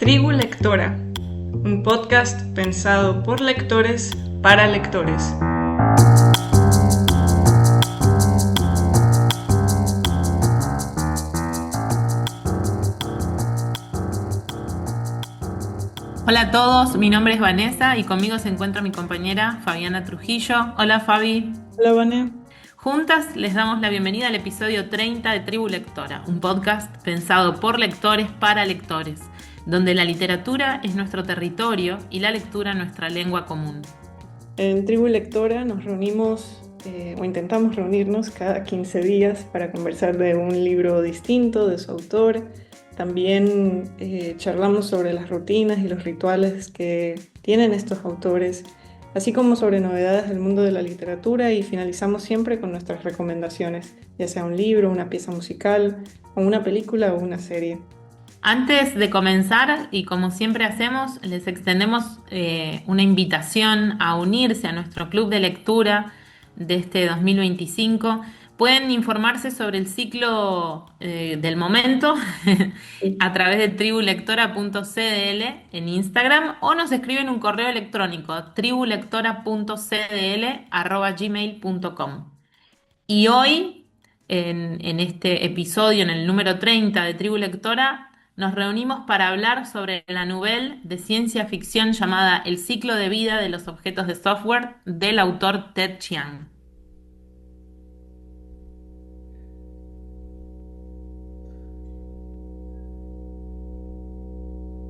Tribu Lectora, un podcast pensado por lectores para lectores. Hola a todos, mi nombre es Vanessa y conmigo se encuentra mi compañera Fabiana Trujillo. Hola Fabi. Hola, Vane. Juntas les damos la bienvenida al episodio 30 de Tribu Lectora, un podcast pensado por lectores para lectores, donde la literatura es nuestro territorio y la lectura nuestra lengua común. En Tribu Lectora nos reunimos o intentamos reunirnos cada 15 días para conversar de un libro distinto, de su autor. También charlamos sobre las rutinas y los rituales que tienen estos autores, así como sobre novedades del mundo de la literatura, y finalizamos siempre con nuestras recomendaciones, ya sea un libro, una pieza musical, o una película o una serie. Antes de comenzar, y como siempre hacemos, les extendemos una invitación a unirse a nuestro club de lectura de este 2025. Pueden informarse sobre el ciclo del momento a través de tribulectora.cdl en Instagram o nos escriben un correo electrónico tribulectora.cdl@gmail.com. Y hoy, en este episodio, en el número 30 de Tribu Lectora, nos reunimos para hablar sobre la novela de ciencia ficción llamada El ciclo de vida de los objetos de software del autor Ted Chiang.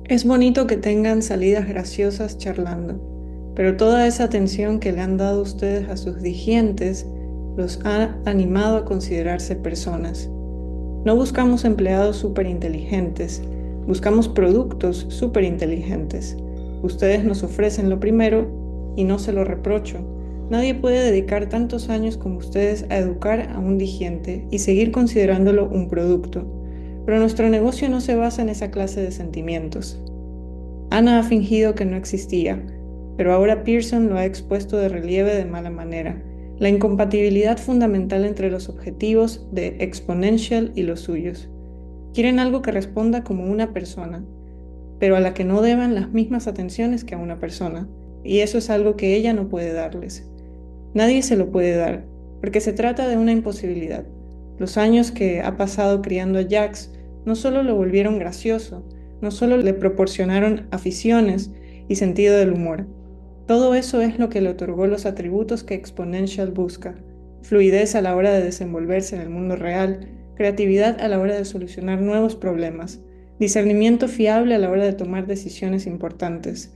Es bonito que tengan salidas graciosas charlando, pero toda esa atención que le han dado ustedes a sus digientes los ha animado a considerarse personas. No buscamos empleados superinteligentes, buscamos productos superinteligentes. Ustedes nos ofrecen lo primero y no se lo reprocho. Nadie puede dedicar tantos años como ustedes a educar a un digiente y seguir considerándolo un producto. Pero nuestro negocio no se basa en esa clase de sentimientos. Ana ha fingido que no existía, pero ahora Pearson lo ha expuesto de relieve de mala manera. La incompatibilidad fundamental entre los objetivos de Exponential y los suyos. Quieren algo que responda como una persona, pero a la que no deban las mismas atenciones que a una persona, y eso es algo que ella no puede darles. Nadie se lo puede dar, porque se trata de una imposibilidad. Los años que ha pasado criando a Jax no solo lo volvieron gracioso, no solo le proporcionaron aficiones y sentido del humor. Todo eso es lo que le otorgó los atributos que Exponential busca: fluidez a la hora de desenvolverse en el mundo real, creatividad a la hora de solucionar nuevos problemas, discernimiento fiable a la hora de tomar decisiones importantes.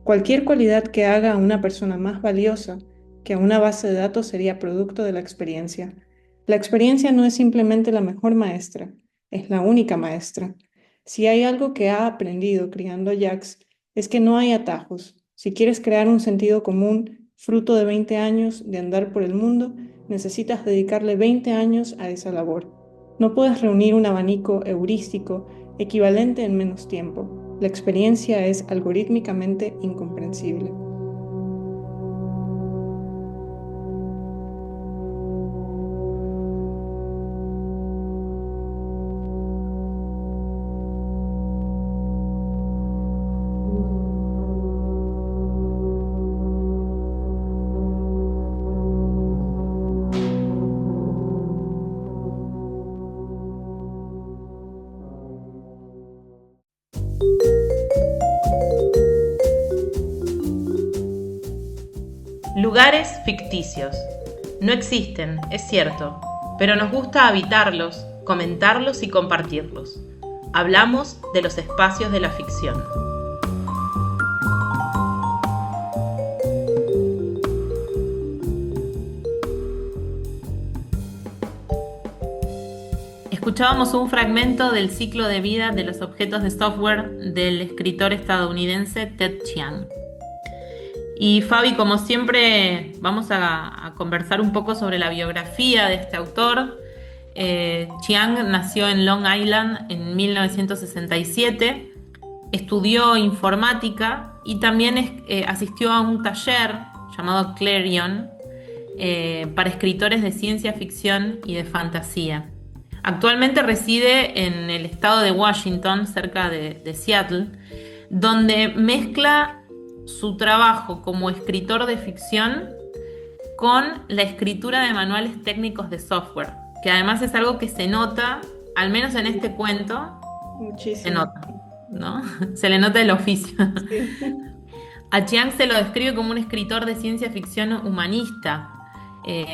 Cualquier cualidad que haga a una persona más valiosa que a una base de datos sería producto de la experiencia. La experiencia no es simplemente la mejor maestra, es la única maestra. Si hay algo que ha aprendido criando a Jax, es que no hay atajos. Si quieres crear un sentido común, fruto de 20 años de andar por el mundo, necesitas dedicarle 20 años a esa labor. No puedes reunir un abanico heurístico equivalente en menos tiempo. La experiencia es algorítmicamente incomprensible. Lugares ficticios. No existen, es cierto, pero nos gusta habitarlos, comentarlos y compartirlos. Hablamos de los espacios de la ficción. Escuchábamos un fragmento del ciclo de vida de los objetos de software del escritor estadounidense Ted Chiang. Y Fabi, como siempre, vamos a conversar un poco sobre la biografía de este autor. Chiang nació en Long Island en 1967, estudió informática y también asistió a un taller llamado Clarion para escritores de ciencia ficción y de fantasía. Actualmente reside en el estado de Washington, cerca de Seattle, donde mezcla su trabajo como escritor de ficción con la escritura de manuales técnicos de software, que además es algo que se nota, al menos en este cuento, se Muchísimo. nota, ¿no? Se le nota el oficio. Sí, A Chiang se lo describe como un escritor de ciencia ficción humanista.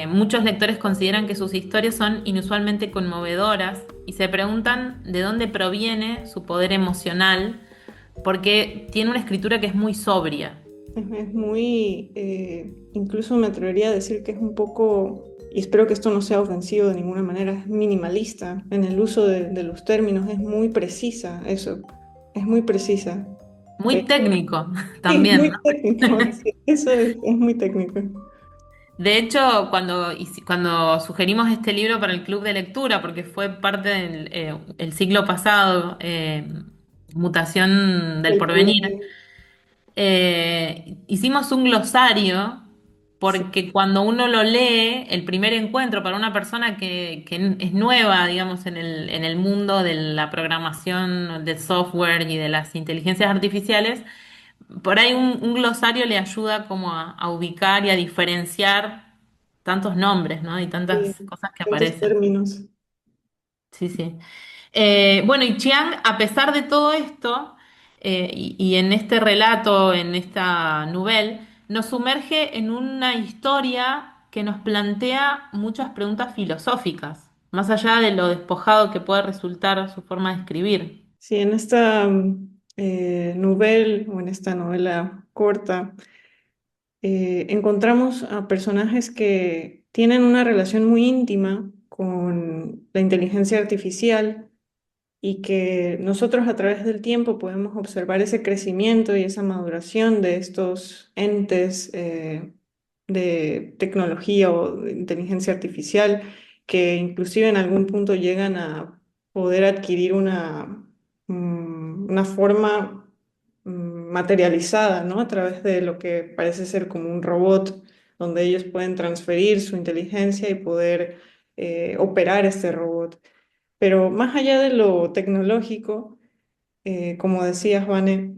Muchos lectores consideran que sus historias son inusualmente conmovedoras y se preguntan de dónde proviene su poder emocional, porque tiene una escritura que es muy sobria. es muy, incluso me atrevería a decir que es un poco, y espero que esto no sea ofensivo de ninguna manera, es minimalista en el uso de los términos, es muy precisa, eso, es muy precisa. Muy técnico Sí, también, muy ¿no? técnico, sí, eso es muy técnico. De hecho, cuando sugerimos este libro para el club de lectura, porque fue parte del el siglo pasado, Mutación del El Porvenir, porvenir. hicimos un glosario Sí, porque cuando uno lo lee, el primer encuentro para una persona que es nueva, digamos, en el mundo de la programación, del software y de las inteligencias artificiales, por ahí un glosario le ayuda como a ubicar y a diferenciar tantos nombres, ¿no? Y sí, tantas cosas que tantos aparecen. términos. Sí, sí. Bueno, y Chiang, a pesar de todo esto, y en este relato, en esta novela, nos sumerge en una historia que nos plantea muchas preguntas filosóficas, más allá de lo despojado que puede resultar su forma de escribir. Sí, en esta novela o en esta novela corta, encontramos a personajes que tienen una relación muy íntima con la inteligencia artificial y que nosotros a través del tiempo podemos observar ese crecimiento y esa maduración de estos entes de tecnología o de inteligencia artificial que inclusive en algún punto llegan a poder adquirir una forma materializada, ¿no? A través de lo que parece ser como un robot, donde ellos pueden transferir su inteligencia y poder operar este robot. Pero más allá de lo tecnológico, como decías, Vane,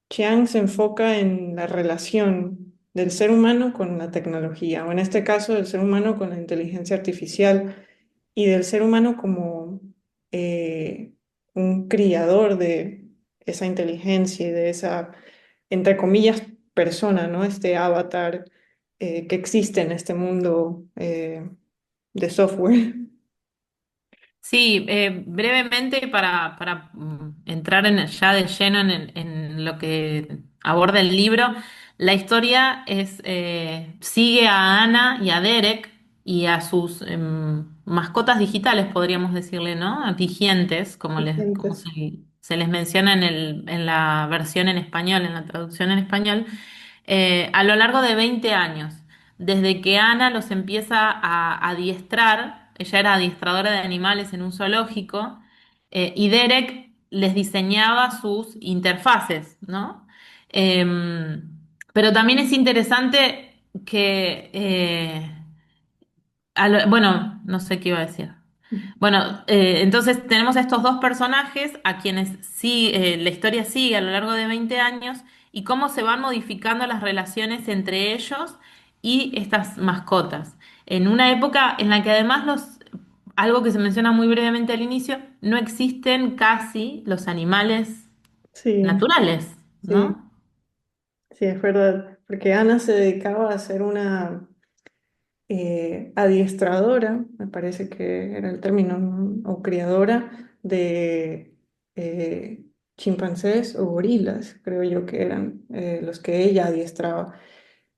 Chiang se enfoca en la relación del ser humano con la tecnología, o en este caso del ser humano con la inteligencia artificial y del ser humano como eh, un criador de esa inteligencia y de esa, entre comillas, persona, ¿no? Este avatar que existe en este mundo de software. Sí, brevemente para entrar ya de lleno en lo que aborda el libro, la historia sigue a Ana y a Derek y a sus mascotas digitales, podríamos decirle, ¿no? A digientes, como Vigentes. se les menciona en la versión en español, en la traducción en español, a lo largo de 20 años, desde que Ana los empieza a adiestrar, ella era adiestradora de animales en un zoológico, y Derek les diseñaba sus interfaces, ¿no? Pero también es interesante que, bueno, no sé qué iba a decir. Bueno, entonces tenemos a estos dos personajes a quienes sí, la historia sigue a lo largo de 20 años y cómo se van modificando las relaciones entre ellos y estas mascotas. En una época en la que además algo que se menciona muy brevemente al inicio, no existen casi los animales Sí, naturales, sí. ¿no? Sí, es verdad, porque Ana se dedicaba a ser una adiestradora, me parece que era el término, ¿no? O criadora de chimpancés o gorilas, creo yo que eran los que ella adiestraba.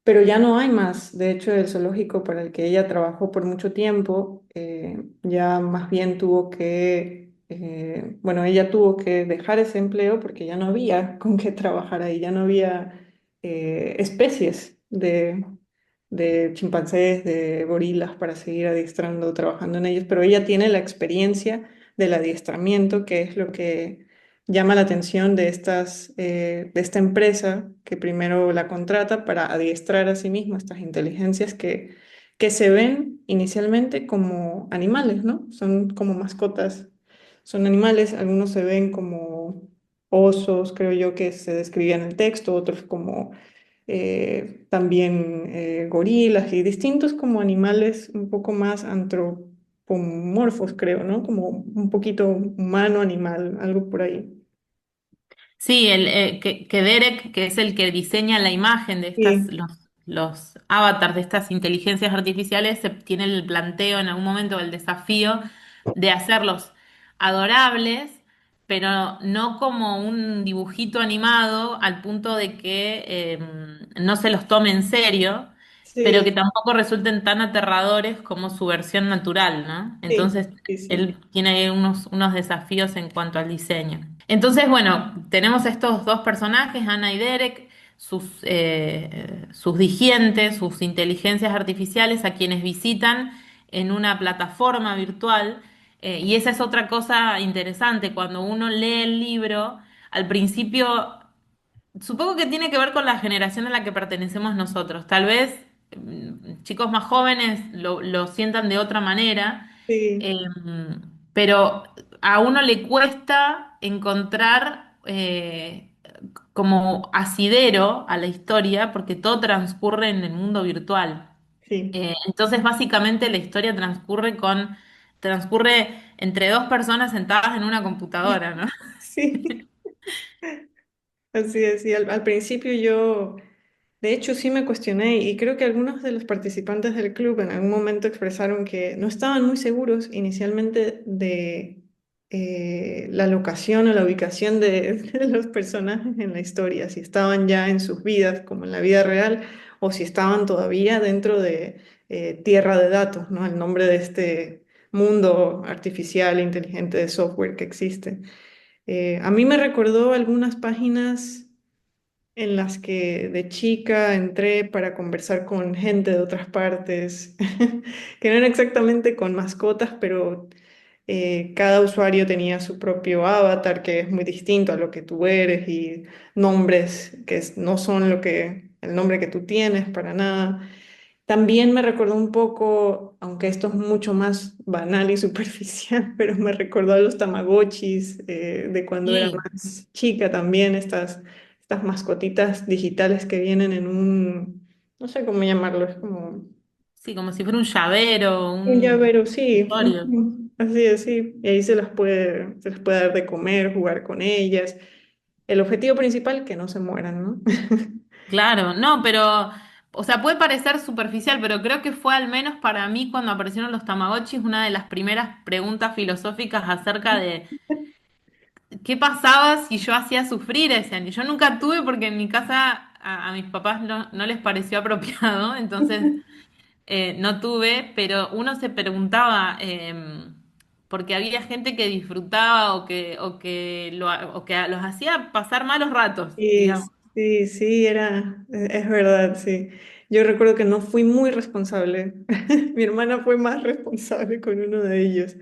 Pero ya no hay más. De hecho, el zoológico para el que ella trabajó por mucho tiempo, ya más bien tuvo que, bueno, ella tuvo que dejar ese empleo porque ya no había con qué trabajar ahí, ya no había especies de chimpancés, de gorilas para seguir adiestrando, trabajando en ellos, pero ella tiene la experiencia del adiestramiento, que es lo que llama la atención de esta empresa que primero la contrata para adiestrar a sí misma estas inteligencias que se ven inicialmente como animales, ¿no? Son como mascotas, son animales, algunos se ven como osos, creo yo que se describía en el texto, otros como también gorilas y distintos como animales un poco más antropomorfos, creo, ¿no? Como un poquito humano, animal, algo por ahí. Sí, que Derek, que es el que diseña la imagen de Sí, los avatars de estas inteligencias artificiales, se tiene el planteo en algún momento, el desafío de hacerlos adorables, pero no como un dibujito animado al punto de que no se los tome en serio, pero que sí, tampoco resulten tan aterradores como su versión natural, ¿no? sí, Entonces, sí, sí, él tiene unos desafíos en cuanto al diseño. Entonces, bueno, tenemos estos dos personajes, Ana y Derek, sus digientes, sus inteligencias artificiales, a quienes visitan en una plataforma virtual. Y esa es otra cosa interesante, cuando uno lee el libro, al principio, supongo que tiene que ver con la generación a la que pertenecemos nosotros. Tal vez chicos más jóvenes lo sientan de otra manera, sí, eh, pero a uno le cuesta encontrar como asidero a la historia porque todo transcurre en el mundo virtual. sí, Entonces, básicamente la historia transcurre entre dos personas sentadas en una computadora, ¿no? sí, así es. Sí, al principio yo, de hecho, sí me cuestioné y creo que algunos de los participantes del club en algún momento expresaron que no estaban muy seguros inicialmente de la locación o la ubicación de los personajes en la historia, si estaban ya en sus vidas como en la vida real o si estaban todavía dentro de tierra de datos, ¿no? El nombre de este mundo artificial, inteligente de software que existe. A mí me recordó algunas páginas en las que de chica entré para conversar con gente de otras partes, que no eran exactamente con mascotas, pero cada usuario tenía su propio avatar que es muy distinto a lo que tú eres y nombres que no son el nombre que tú tienes para nada. También me recordó un poco, aunque esto es mucho más banal y superficial, pero me recordó a los Tamagotchis de cuando era Sí, más chica también, estas mascotitas digitales que vienen en no sé cómo llamarlo, es como sí, como si fuera un llavero, un un llavero, sí, accesorio. así es, sí, y ahí se les puede dar de comer, jugar con ellas. El objetivo principal, que no se mueran, ¿no? Claro, no, pero, o sea, puede parecer superficial, pero creo que fue al menos para mí cuando aparecieron los Tamagotchis una de las primeras preguntas filosóficas acerca de qué pasaba si yo hacía sufrir a ese animal. Yo nunca tuve porque en mi casa a mis papás no les pareció apropiado, entonces no tuve, pero uno se preguntaba, porque había gente que disfrutaba o que los hacía pasar malos ratos, Sí, digamos. sí, sí, es verdad, sí. Yo recuerdo que no fui muy responsable. Mi hermana fue más responsable con uno de ellos.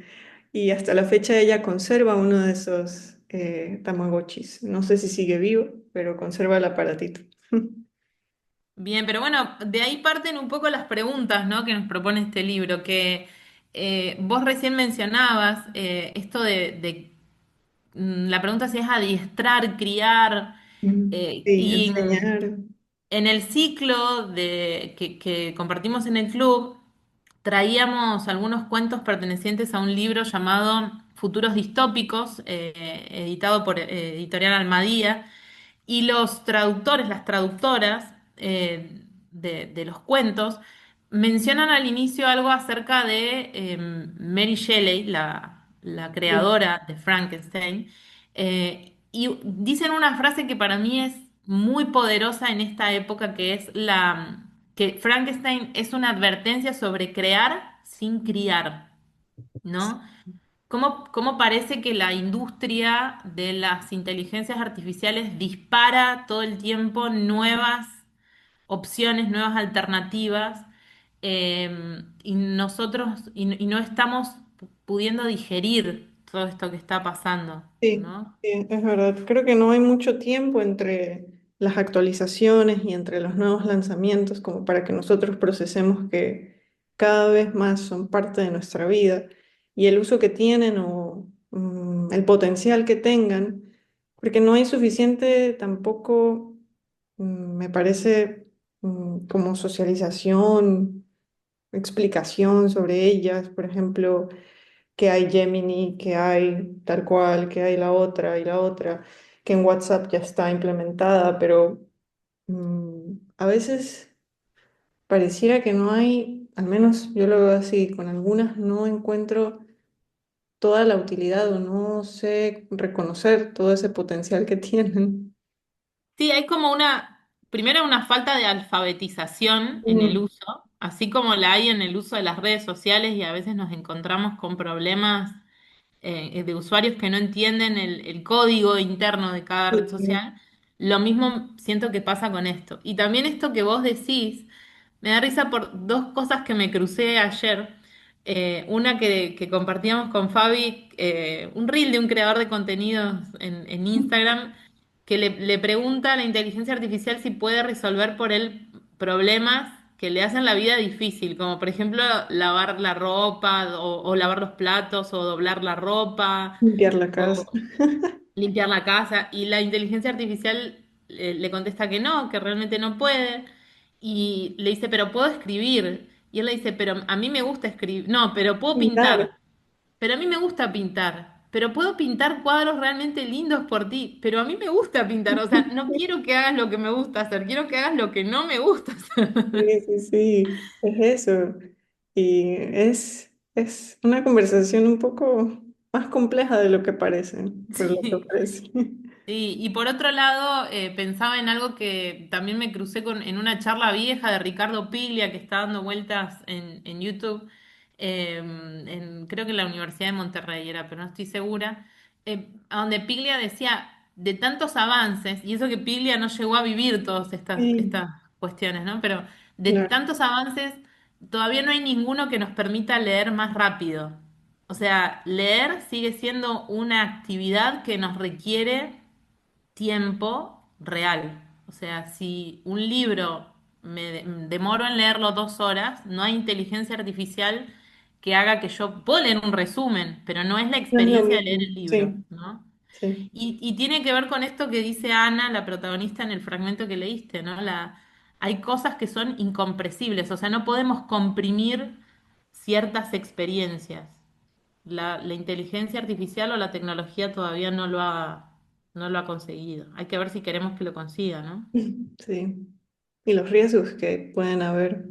Y hasta la fecha ella conserva uno de esos Tamagotchis. No sé si sigue vivo, pero conserva el aparatito. Bien, pero bueno, de ahí parten un poco las preguntas, ¿no? Que nos propone este libro, que vos recién mencionabas esto la pregunta si es adiestrar, criar, Sí, y enseñar. en el ciclo que compartimos en el club, traíamos algunos cuentos pertenecientes a un libro llamado Futuros Distópicos, editado por Editorial Almadía, y los traductores, las traductoras de los cuentos, mencionan al inicio algo acerca de Mary Shelley, la Sí, creadora de Frankenstein, y dicen una frase que para mí es muy poderosa en esta época, que es que Frankenstein es una advertencia sobre crear sin criar, ¿no? ¿Cómo parece que la industria de las inteligencias artificiales dispara todo el tiempo nuevas opciones, nuevas alternativas, y nosotros y no estamos pudiendo digerir todo esto que está pasando, sí, ¿no? sí, es verdad. Creo que no hay mucho tiempo entre las actualizaciones y entre los nuevos lanzamientos como para que nosotros procesemos cada vez más son parte de nuestra vida y el uso que tienen o el potencial que tengan, porque no hay suficiente tampoco, me parece, como socialización, explicación sobre ellas, por ejemplo, que hay Gemini, que hay tal cual, que hay la otra y la otra, que en WhatsApp ya está implementada, pero a veces pareciera que no hay, al menos yo lo veo así, con algunas no encuentro toda la utilidad o no sé reconocer todo ese potencial que tienen. Sí, hay como primero una falta de alfabetización en el Mm, uso, así como la hay en el uso de las redes sociales y a veces nos encontramos con problemas de usuarios que no entienden el código interno de cada red sí, social. Lo mismo siento que pasa con esto. Y también esto que vos decís, me da risa por dos cosas que me crucé ayer. Una que compartíamos con Fabi, un reel de un creador de contenidos en Instagram, que le pregunta a la inteligencia artificial si puede resolver por él problemas que le hacen la vida difícil, como por ejemplo lavar la ropa o lavar los platos o doblar la ropa limpiar la casa. o limpiar la casa. Y la inteligencia artificial le contesta que no, que realmente no puede. Y le dice, pero puedo escribir. Y él le dice, pero a mí me gusta escribir. No, pero puedo Pintar. pintar. Pero a mí me gusta pintar. Pero puedo pintar cuadros realmente lindos por ti. Pero a mí me gusta pintar. O sea, no quiero que hagas lo que me gusta hacer. Quiero que hagas lo que no me gusta hacer. Sí, sí, sí, es eso. Y es una conversación un poco más compleja de lo que parece, por lo que Sí. parece. Y por otro lado, pensaba en algo que también me crucé en una charla vieja de Ricardo Piglia que está dando vueltas en YouTube, creo que en la Universidad de Monterrey era, pero no estoy segura, a donde Piglia decía de tantos avances, y eso que Piglia no llegó a vivir todas Sí, estas cuestiones, ¿no? Pero de claro. tantos avances, todavía no hay ninguno que nos permita leer más rápido. O sea, leer sigue siendo una actividad que nos requiere tiempo real. O sea, si un libro demoro en leerlo 2 horas, no hay inteligencia artificial que haga que yo puedo leer un resumen, pero no es la No es lo experiencia de leer mismo. el libro, Sí, ¿no? sí. Y tiene que ver con esto que dice Ana, la protagonista en el fragmento que leíste, ¿no? Hay cosas que son incompresibles, o sea, no podemos comprimir ciertas experiencias. La inteligencia artificial o la tecnología todavía no lo ha conseguido. Hay que ver si queremos que lo consiga, ¿no? Sí. Y los riesgos que pueden haber.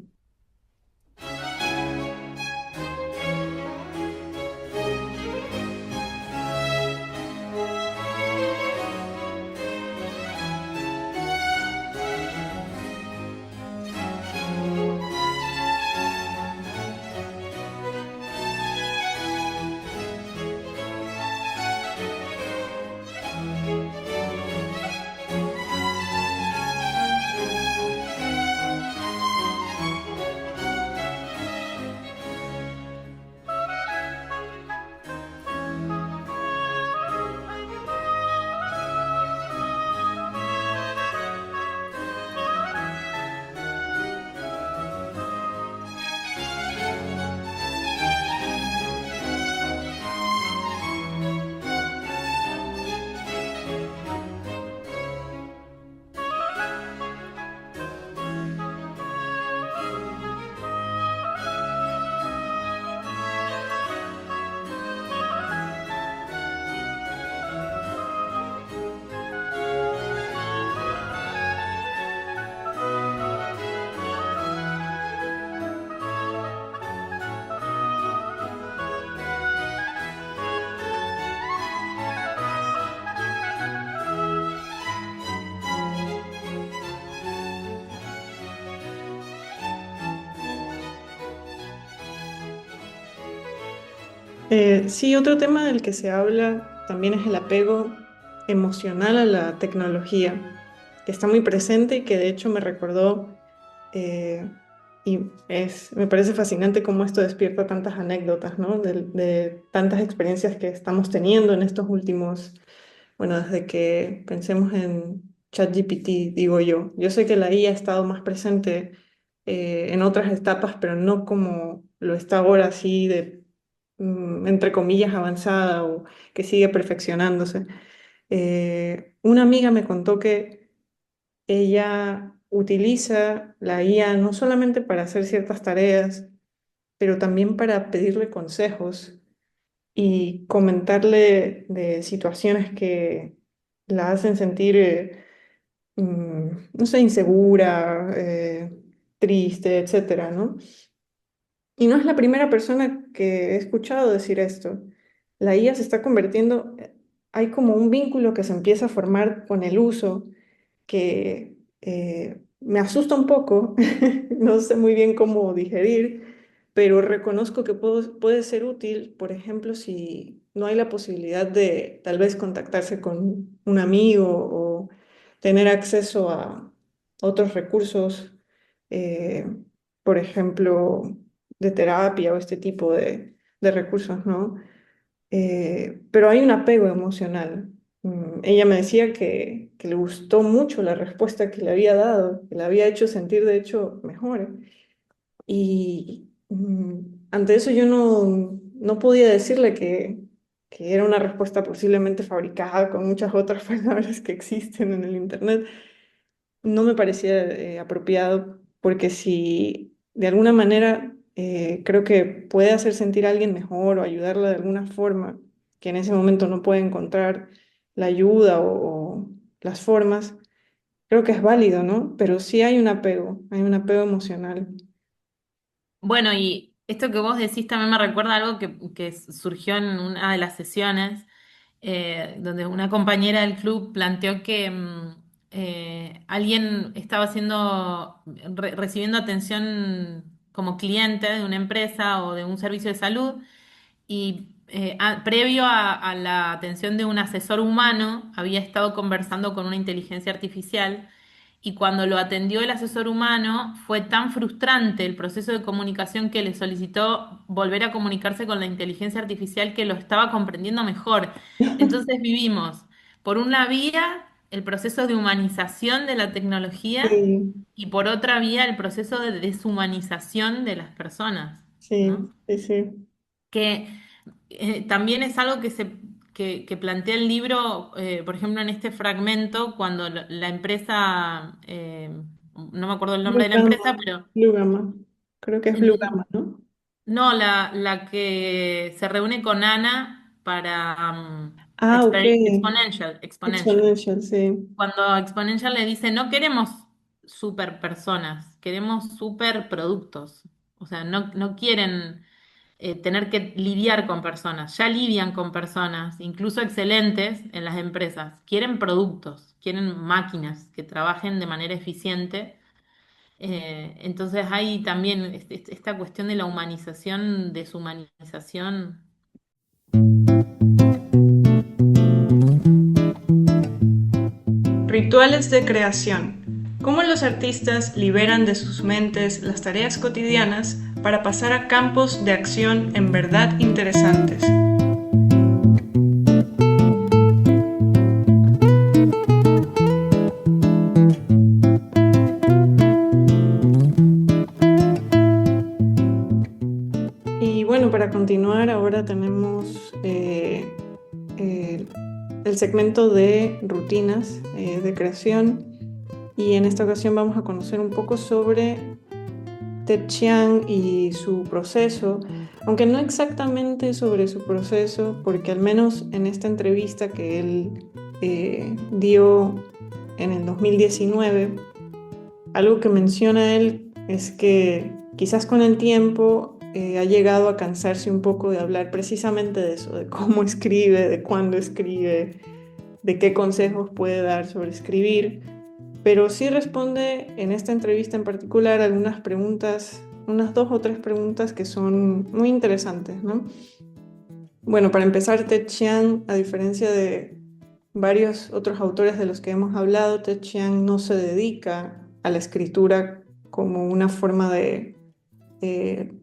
Sí, otro tema del que se habla también es el apego emocional a la tecnología, que está muy presente y que de hecho me recordó, y me parece fascinante cómo esto despierta tantas anécdotas, ¿no? De tantas experiencias que estamos teniendo en estos últimos, bueno, desde que pensemos en ChatGPT, digo yo. Yo sé que la IA ha estado más presente en otras etapas, pero no como lo está ahora, así de, entre comillas, avanzada o que sigue perfeccionándose. Una amiga me contó que ella utiliza la IA no solamente para hacer ciertas tareas, pero también para pedirle consejos y comentarle de situaciones que la hacen sentir, no sé, insegura, triste, etcétera, ¿no? Y no es la primera persona que he escuchado decir esto. La IA se está convirtiendo, hay como un vínculo que se empieza a formar con el uso que me asusta un poco, no sé muy bien cómo digerir, pero reconozco que puede ser útil, por ejemplo, si no hay la posibilidad de tal vez contactarse con un amigo o tener acceso a otros recursos, eh, por ejemplo, de terapia o este tipo de recursos, ¿no? Pero hay un apego emocional. Ella me decía que le gustó mucho la respuesta que le había dado, que le había hecho sentir, de hecho, mejor. Y ante eso yo no podía decirle que era una respuesta posiblemente fabricada con muchas otras palabras que existen en el Internet. No me parecía apropiado porque si de alguna manera creo que puede hacer sentir a alguien mejor o ayudarla de alguna forma que en ese momento no puede encontrar la ayuda o las formas, creo que es válido, ¿no? Pero sí hay un apego emocional. Bueno, y esto que vos decís también me recuerda a algo que surgió en una de las sesiones, donde una compañera del club planteó que alguien estaba recibiendo atención como cliente de una empresa o de un servicio de salud y previo a la atención de un asesor humano había estado conversando con una inteligencia artificial y cuando lo atendió el asesor humano fue tan frustrante el proceso de comunicación que le solicitó volver a comunicarse con la inteligencia artificial que lo estaba comprendiendo mejor. Entonces vivimos, por una vía, el proceso de humanización de la tecnología Sí, y por otra vía, el proceso de deshumanización de las personas, sí, ¿no? sí, sí. Que también es algo que plantea el libro, por ejemplo, en este fragmento, cuando la empresa, no me acuerdo el nombre Blue de la Gamma, empresa, pero Blue Gamma. Creo que es Blue mm, Gamma, ¿no? no, la que se reúne con Ana para Ah, ok. Exponential. Exponential, sí. Cuando Exponential le dice, no queremos super personas, queremos super productos. O sea, no quieren tener que lidiar con personas. Ya lidian con personas, incluso excelentes en las empresas. Quieren productos, quieren máquinas que trabajen de manera eficiente. Entonces hay también esta cuestión de la humanización, deshumanización. Rituales de creación. Cómo los artistas liberan de sus mentes las tareas cotidianas para pasar a campos de acción en verdad interesantes. Y bueno, para continuar, ahora tenemos eh, el segmento de rutinas de creación y en esta ocasión vamos a conocer un poco sobre Ted Chiang y su proceso, aunque no exactamente sobre su proceso, porque al menos en esta entrevista que él dio en el 2019, algo que menciona él es que quizás con el tiempo ha llegado a cansarse un poco de hablar precisamente de eso, de cómo escribe, de cuándo escribe, de qué consejos puede dar sobre escribir, pero sí responde en esta entrevista en particular algunas preguntas, unas dos o tres preguntas que son muy interesantes, ¿no? Bueno, para empezar, Ted Chiang, a diferencia de varios otros autores de los que hemos hablado, Ted Chiang no se dedica a la escritura como una forma eh,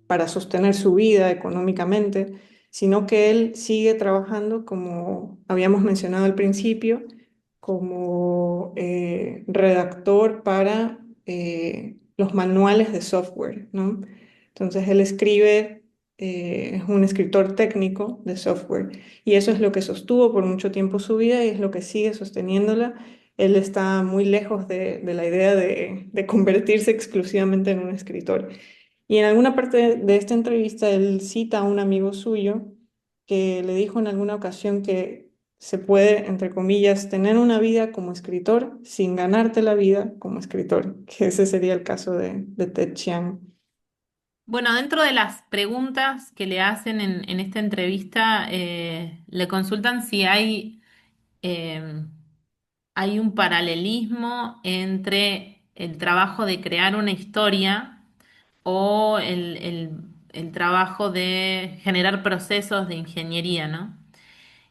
para sostener su vida económicamente, sino que él sigue trabajando, como habíamos mencionado al principio, como redactor para los manuales de software, ¿no? Entonces él escribe, es un escritor técnico de software y eso es lo que sostuvo por mucho tiempo su vida y es lo que sigue sosteniéndola. Él está muy lejos de la idea de convertirse exclusivamente en un escritor. Y en alguna parte de esta entrevista él cita a un amigo suyo que le dijo en alguna ocasión que se puede, entre comillas, tener una vida como escritor sin ganarte la vida como escritor, que ese sería el caso de Ted Chiang. Bueno, dentro de las preguntas que le hacen en esta entrevista, le consultan si eh, hay un paralelismo entre el trabajo de crear una historia o el trabajo de generar procesos de ingeniería, ¿no?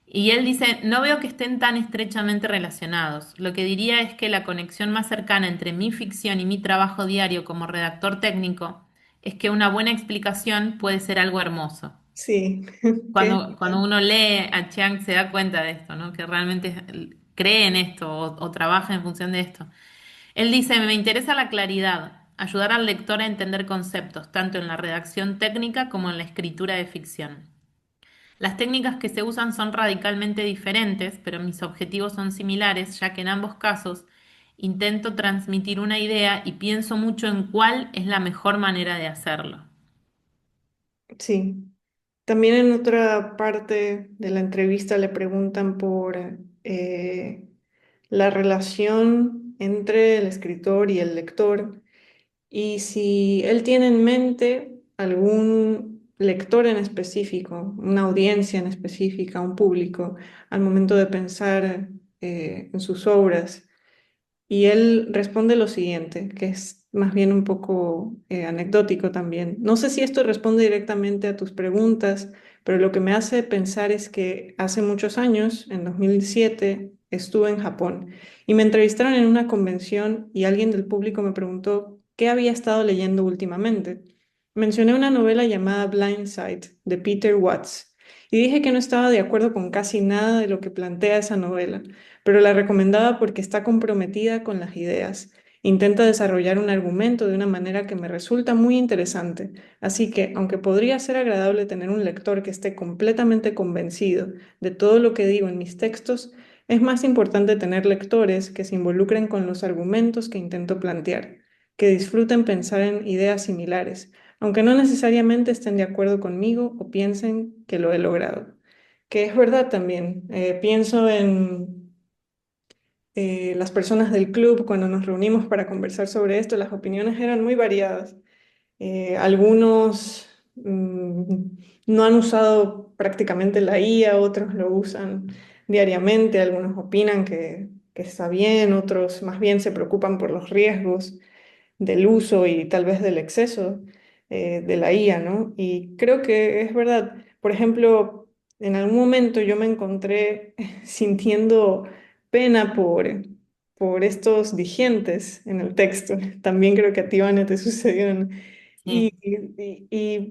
Y él dice, no veo que estén tan estrechamente relacionados. Lo que diría es que la conexión más cercana entre mi ficción y mi trabajo diario como redactor técnico es que una buena explicación puede ser algo hermoso. Sí, que Cuando uno lee a Chiang se da cuenta de esto, ¿no? Que realmente cree en esto o trabaja en función de esto. Él dice, me interesa la claridad, ayudar al lector a entender conceptos, tanto en la redacción técnica como en la escritura de ficción. Las técnicas que se usan son radicalmente diferentes, pero mis objetivos son similares, ya que en ambos casos intento transmitir una idea y pienso mucho en cuál es la mejor manera de hacerlo. sí. También en otra parte de la entrevista le preguntan por la relación entre el escritor y el lector. Y si él tiene en mente algún lector en específico, una audiencia en específica, un público, al momento de pensar en sus obras. Y él responde lo siguiente, que es más bien un poco anecdótico también. No sé si esto responde directamente a tus preguntas, pero lo que me hace pensar es que hace muchos años, en 2007, estuve en Japón y me entrevistaron en una convención y alguien del público me preguntó qué había estado leyendo últimamente. Mencioné una novela llamada Blindside de Peter Watts y dije que no estaba de acuerdo con casi nada de lo que plantea esa novela, pero la recomendaba porque está comprometida con las ideas. Intenta desarrollar un argumento de una manera que me resulta muy interesante, así que, aunque podría ser agradable tener un lector que esté completamente convencido de todo lo que digo en mis textos, es más importante tener lectores que se involucren con los argumentos que intento plantear, que disfruten pensar en ideas similares, aunque no necesariamente estén de acuerdo conmigo o piensen que lo he logrado. Que es verdad también. Pienso en las personas del club, cuando nos reunimos para conversar sobre esto, las opiniones eran muy variadas. Algunos no han usado prácticamente la IA, otros lo usan diariamente, algunos opinan que está bien, otros más bien se preocupan por los riesgos del uso y tal vez del exceso de la IA, ¿no? Y creo que es verdad. Por ejemplo, en algún momento yo me encontré sintiendo pena por estos digentes en el texto. También creo que a ti, Vane, te sucedió. ¿No? Sí.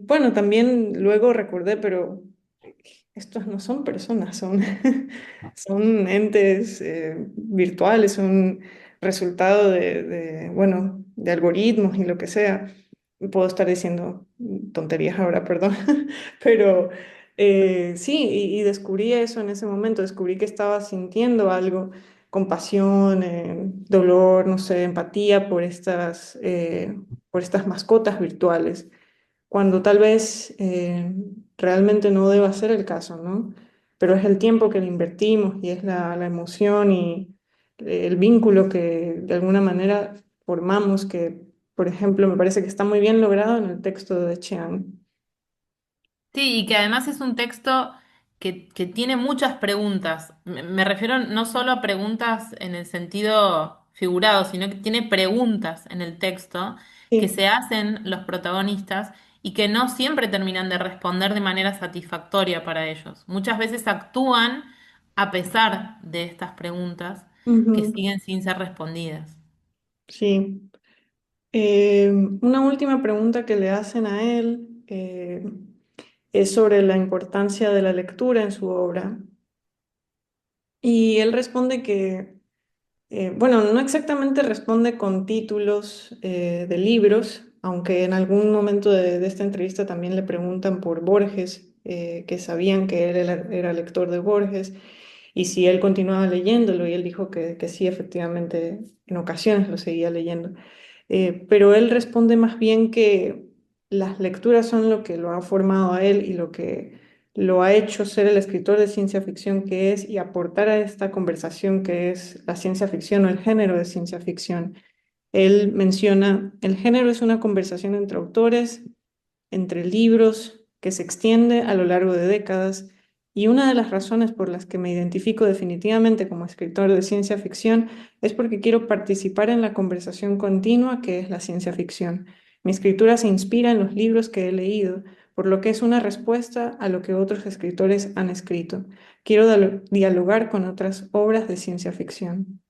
Bueno, también luego recordé, pero estos no son personas, son, son entes virtuales, son resultado bueno, de algoritmos y lo que sea. Puedo estar diciendo tonterías ahora, perdón, pero sí, y descubrí eso en ese momento, descubrí que estaba sintiendo algo, compasión, dolor, no sé, empatía por estas mascotas virtuales cuando tal vez realmente no deba ser el caso, ¿no? Pero es el tiempo que le invertimos y es la emoción y el vínculo que de alguna manera formamos, que, por ejemplo, me parece que está muy bien logrado en el texto de Chiang. Sí, y que además es un texto que tiene muchas preguntas. Me refiero no solo a preguntas en el sentido figurado, sino que tiene preguntas en el texto que Sí. se hacen los protagonistas y que no siempre terminan de responder de manera satisfactoria para ellos. Muchas veces actúan a pesar de estas preguntas que Ujú. siguen sin ser respondidas. Sí. Una última pregunta que le hacen a él es sobre la importancia de la lectura en su obra. Y él responde que Bueno, no exactamente responde con títulos de libros, aunque en algún momento de esta entrevista también le preguntan por Borges, que sabían que él era lector de Borges, y si él continuaba leyéndolo, y él dijo que sí, efectivamente, en ocasiones lo seguía leyendo. Pero él responde más bien que las lecturas son lo que lo ha formado a él y lo que lo ha hecho ser el escritor de ciencia ficción que es y aportar a esta conversación que es la ciencia ficción o el género de ciencia ficción. Él menciona, el género es una conversación entre autores, entre libros, que se extiende a lo largo de décadas, y una de las razones por las que me identifico definitivamente como escritor de ciencia ficción es porque quiero participar en la conversación continua que es la ciencia ficción. Mi escritura se inspira en los libros que he leído, por lo que es una respuesta a lo que otros escritores han escrito. Quiero dialogar con otras obras de ciencia ficción.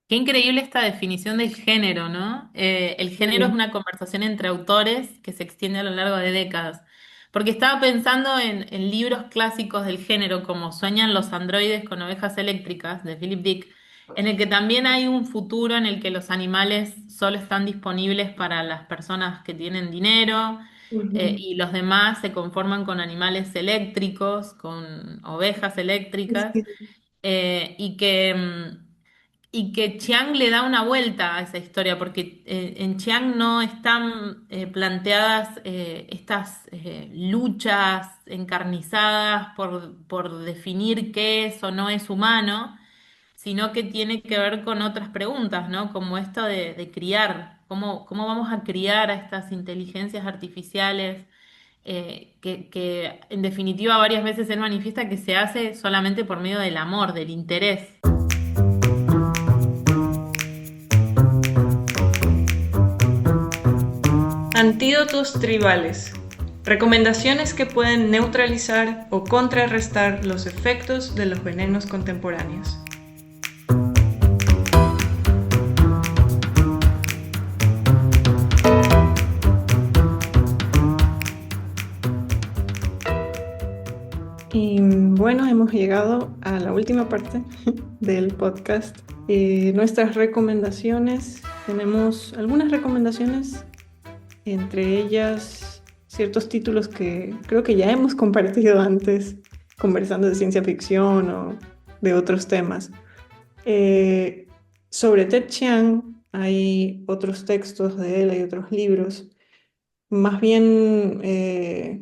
Qué increíble esta definición del género, ¿no? El género es Sí. una conversación entre autores que se extiende a lo largo de décadas. Porque estaba pensando en libros clásicos del género como Sueñan los androides con ovejas eléctricas de Philip Dick, en el que también hay un futuro en el que los animales solo están disponibles para las personas que tienen dinero, Ujú. y los demás se conforman con animales eléctricos, con ovejas eléctricas, Sí. y que Chiang le da una vuelta a esa historia, porque en Chiang no están planteadas estas luchas encarnizadas por definir qué es o no es humano, sino que tiene que ver con otras preguntas, ¿no? Como esto de criar, cómo vamos a criar a estas inteligencias artificiales, que en definitiva varias veces él manifiesta que se hace solamente por medio del amor, del interés. Antídotos tribales. Recomendaciones que pueden neutralizar o contrarrestar los efectos de los venenos contemporáneos. Y bueno, hemos llegado a la última parte del podcast. Nuestras recomendaciones, tenemos algunas recomendaciones, entre ellas ciertos títulos que creo que ya hemos compartido antes, conversando de ciencia ficción o de otros temas. Eh, Sobre Ted Chiang hay otros textos de él, hay otros libros, más bien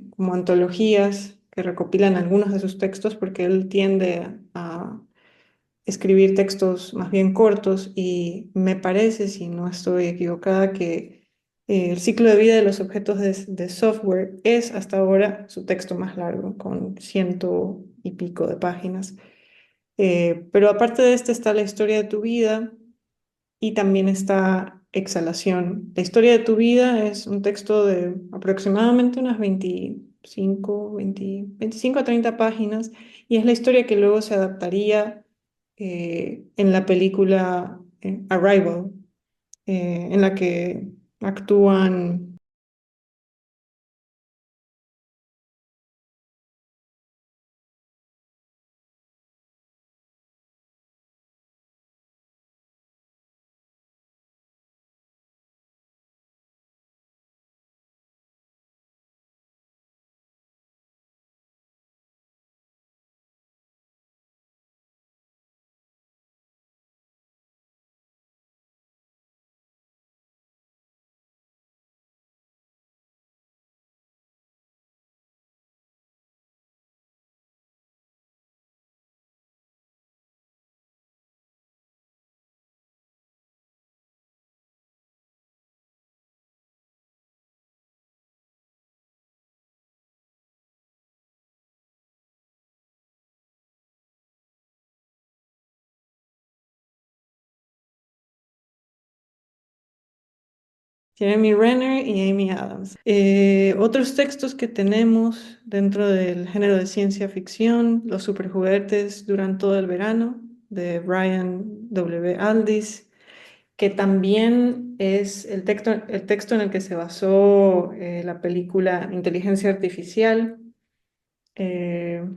como antologías que recopilan algunos de sus textos porque él tiende a escribir textos más bien cortos y me parece, si no estoy equivocada, que el ciclo de vida de los objetos de software es hasta ahora su texto más largo, con ciento y pico de páginas. Pero aparte de este está la historia de tu vida y también está Exhalación. La historia de tu vida es un texto de aproximadamente unas 25 a 30 páginas y es la historia que luego se adaptaría en la película Arrival, en la que actúan. Jeremy Renner y Amy Adams. Otros textos que tenemos dentro del género de ciencia ficción, Los superjuguetes duran todo el verano, de Brian W. Aldiss, que también es el texto en el que se basó la película Inteligencia Artificial. Eh,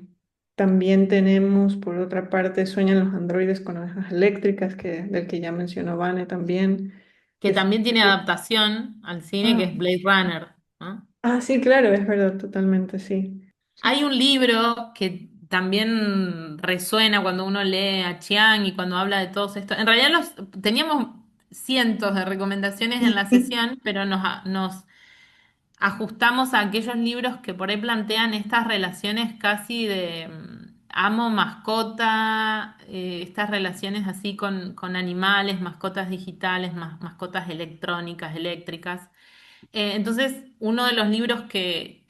También tenemos, por otra parte, Sueñan los androides con ovejas eléctricas, del que ya mencionó Vane también. Que Que también tiene adaptación al cine, que ah, es Blade Runner, ¿no? sí, claro, es verdad, totalmente, sí. Sí. Hay un libro que también resuena cuando uno lee a Chiang y cuando habla de todos estos. En realidad teníamos cientos de recomendaciones en la sesión, pero nos ajustamos a aquellos libros que por ahí plantean estas relaciones casi de amo, mascota, estas relaciones así con animales, mascotas digitales, mascotas electrónicas, eléctricas. Entonces, uno de los libros que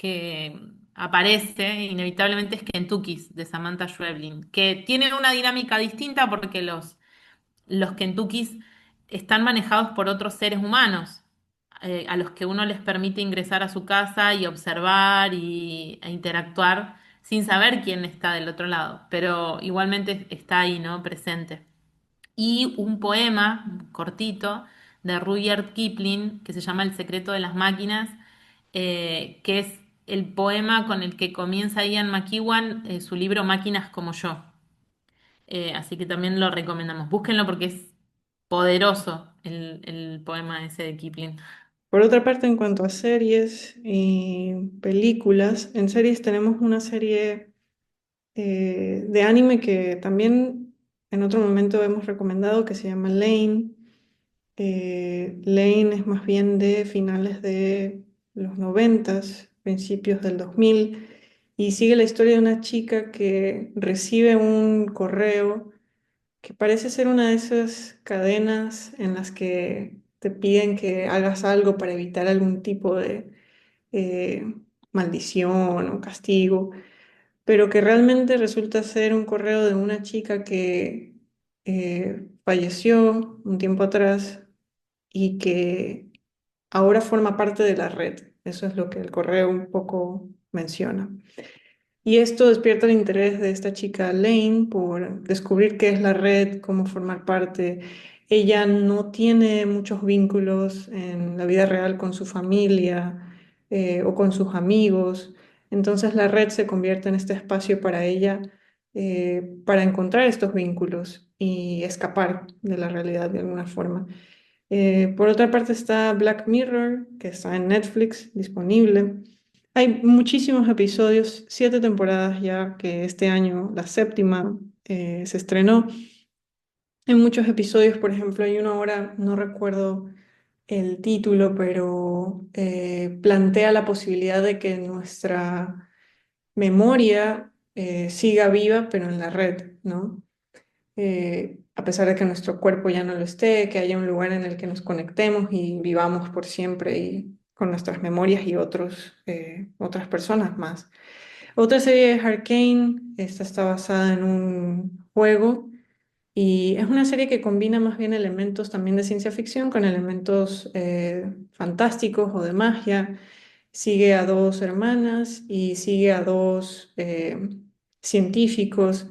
aparece inevitablemente es Kentuckys, de Samantha Schweblin, que tiene una dinámica distinta porque los Kentuckys están manejados por otros seres humanos, a los que uno les permite ingresar a su casa y observar e interactuar sin saber quién está del otro lado, pero igualmente está ahí, ¿no? Presente. Y un poema cortito de Rudyard Kipling que se llama El secreto de las máquinas, que es el poema con el que comienza Ian McEwan, su libro Máquinas como yo. Así que también lo recomendamos. Búsquenlo porque es poderoso el poema ese de Kipling. Por otra parte, en cuanto a series y películas, en series tenemos una serie de anime que también en otro momento hemos recomendado que se llama Lane. Lane es más bien de finales de los 90, principios del 2000, y sigue la historia de una chica que recibe un correo que parece ser una de esas cadenas en las que te piden que hagas algo para evitar algún tipo de eh, maldición o castigo, pero que realmente resulta ser un correo de una chica que falleció un tiempo atrás y que ahora forma parte de la red. Eso es lo que el correo un poco menciona. Y esto despierta el interés de esta chica Lane por descubrir qué es la red, cómo formar parte. Ella no tiene muchos vínculos en la vida real con su familia o con sus amigos. Entonces la red se convierte en este espacio para ella para encontrar estos vínculos y escapar de la realidad de alguna forma. Por otra parte está Black Mirror, que está en Netflix disponible. Hay muchísimos episodios, 7 temporadas ya, que este año la séptima se estrenó. Hay muchos episodios, por ejemplo, hay uno ahora, no recuerdo el título, pero plantea la posibilidad de que nuestra memoria siga viva, pero en la red, ¿no? A pesar de que nuestro cuerpo ya no lo esté, que haya un lugar en el que nos conectemos y vivamos por siempre y con nuestras memorias y otras personas más. Otra serie es Arcane, esta está basada en un juego y es una serie que combina más bien elementos también de ciencia ficción con elementos fantásticos o de magia. Sigue a dos hermanas y sigue a dos científicos.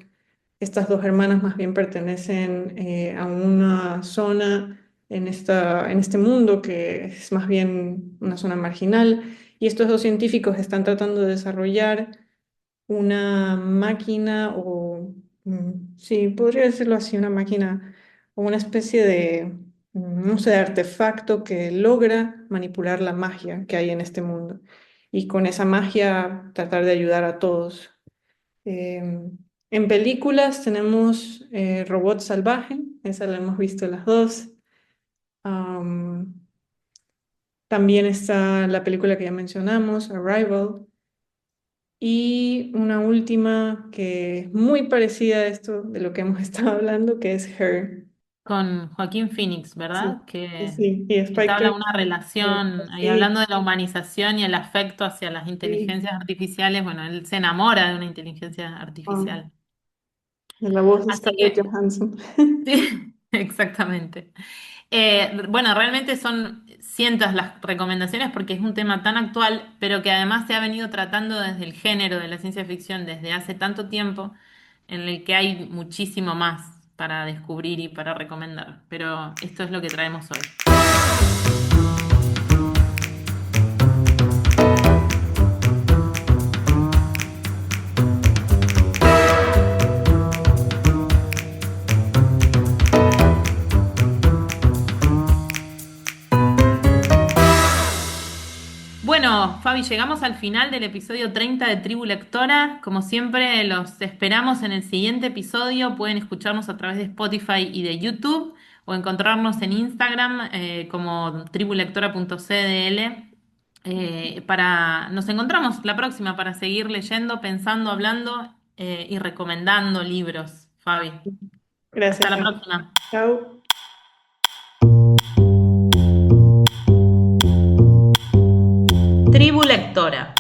Estas dos hermanas más bien pertenecen a una zona en este mundo que es más bien una zona marginal y estos dos científicos están tratando de desarrollar una máquina o, sí, podría decirlo así, una máquina o una especie de, no sé, de artefacto que logra manipular la magia que hay en este mundo y con esa magia tratar de ayudar a todos. En películas tenemos Robot Salvaje, esa la hemos visto las dos. Am, También está la película que ya mencionamos, Arrival. Y una última que es muy parecida a esto de lo que hemos estado hablando, que es Her. Con Joaquín Phoenix, Sí, ¿verdad? sí, Que sí. Y entabla Spike una relación, ahí sí, hablando de la humanización y el afecto hacia las sí. inteligencias artificiales, bueno, él se enamora de una inteligencia Ah, artificial. la voz de Así Scarlett que, Johansson. sí, exactamente. Bueno, realmente son cientos las recomendaciones porque es un tema tan actual, pero que además se ha venido tratando desde el género de la ciencia ficción desde hace tanto tiempo, en el que hay muchísimo más para descubrir y para recomendar. Pero esto es lo que traemos hoy. Fabi, llegamos al final del episodio 30 de Tribu Lectora. Como siempre, los esperamos en el siguiente episodio. Pueden escucharnos a través de Spotify y de YouTube o encontrarnos en Instagram como tribulectora.cdl. Nos encontramos la próxima para seguir leyendo, pensando, hablando y recomendando libros. Fabi, hasta Gracias, la Cam. próxima. Chao. Tribu Lectora.